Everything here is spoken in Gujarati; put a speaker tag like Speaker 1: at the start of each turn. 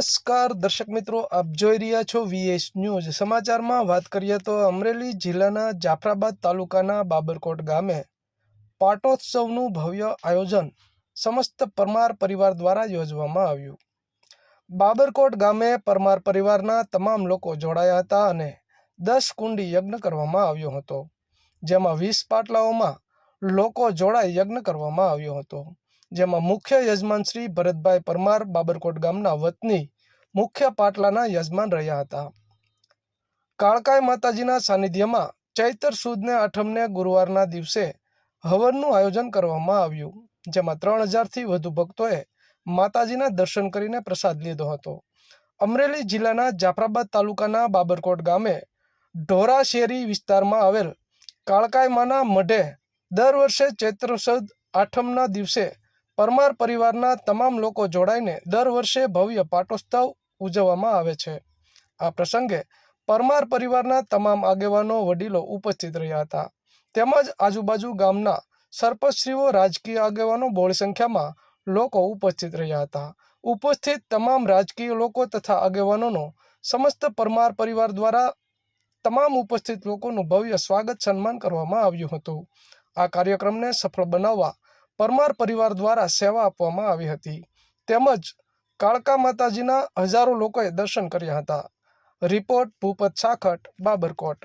Speaker 1: નમસ્કાર દર્શક મિત્રો, આપ જોઈ રહ્યા છો વીએસ ન્યૂઝ. સમાચારમાં વાત કરીએ તો અમરેલી જિલ્લાના જાફરાબાદ તાલુકાના બાબરકોટ ગામે પાટોત્સવનું ભવ્ય આયોજન સમસ્ત પરમાર પરિવાર દ્વારા યોજવામાં આવ્યું. બાબરકોટ ગામે પરમાર પરિવારના તમામ લોકો જોડાયા હતા અને 10 કુંડી યજ્ઞ કરવામાં આવ્યો હતો, જેમાં 20 પાટલાઓમાં લોકો જોડાઈ યજ્ઞ કરવામાં આવ્યો હતો, જેમાં મુખ્ય યજમાન શ્રી ભરતભાઈ પરમાર બાબરકોટ ગામના વતની મુખ્ય પાટલાના યજમાન રહ્યા હતા. કાળકાઈ માતાજીના સાનિધ્યમાં ચૈત્ર સુદને આઠમને ગુરુવારના દિવસે હવનનું આયોજન કરવામાં આવ્યું, જેમાં 3000થી વધુ ભક્તોએ માતાજીના દર્શન કરીને પ્રસાદ લીધો હતો. અમરેલી જિલ્લાના જાફરાબાદ તાલુકાના બાબરકોટ ગામે ઢોરા શેરી વિસ્તારમાં આવેલ કાળકાઈ માના મઢે દર વર્ષે ચૈત્ર સુદ આઠમના દિવસે પરમાર પરિવારના તમામ લોકો જોડાઈને દર વર્ષે ભવ્ય પાટોત્સવ ઉજવવામાં આવે છે. આ પ્રસંગે પરમાર પરિવારના તમામ આગેવાનો વડીલો ઉપસ્થિત રહ્યા હતા, તેમજ આજુબાજુ ગામના સરપંચશ્રીઓ, રાજકીય આગેવાનો બહોળી સંખ્યામાં લોકો ઉપસ્થિત રહ્યા હતા. ઉપસ્થિત તમામ રાજકીય લોકો તથા આગેવાનોનો સમસ્ત પરમાર પરિવાર દ્વારા તમામ ઉપસ્થિત લોકોનું ભવ્ય સ્વાગત સન્માન કરવામાં આવ્યું હતું. આ કાર્યક્રમને સફળ બનાવવા પરમાર પરિવાર દ્વારા સેવા આપવામાં આવી હતી, તેમજ કાળકા માતાજીના હજારો લોકોએ દર્શન કર્યા હતા. રિપોર્ટ ભૂપત સાખટ, બાબરકોટ.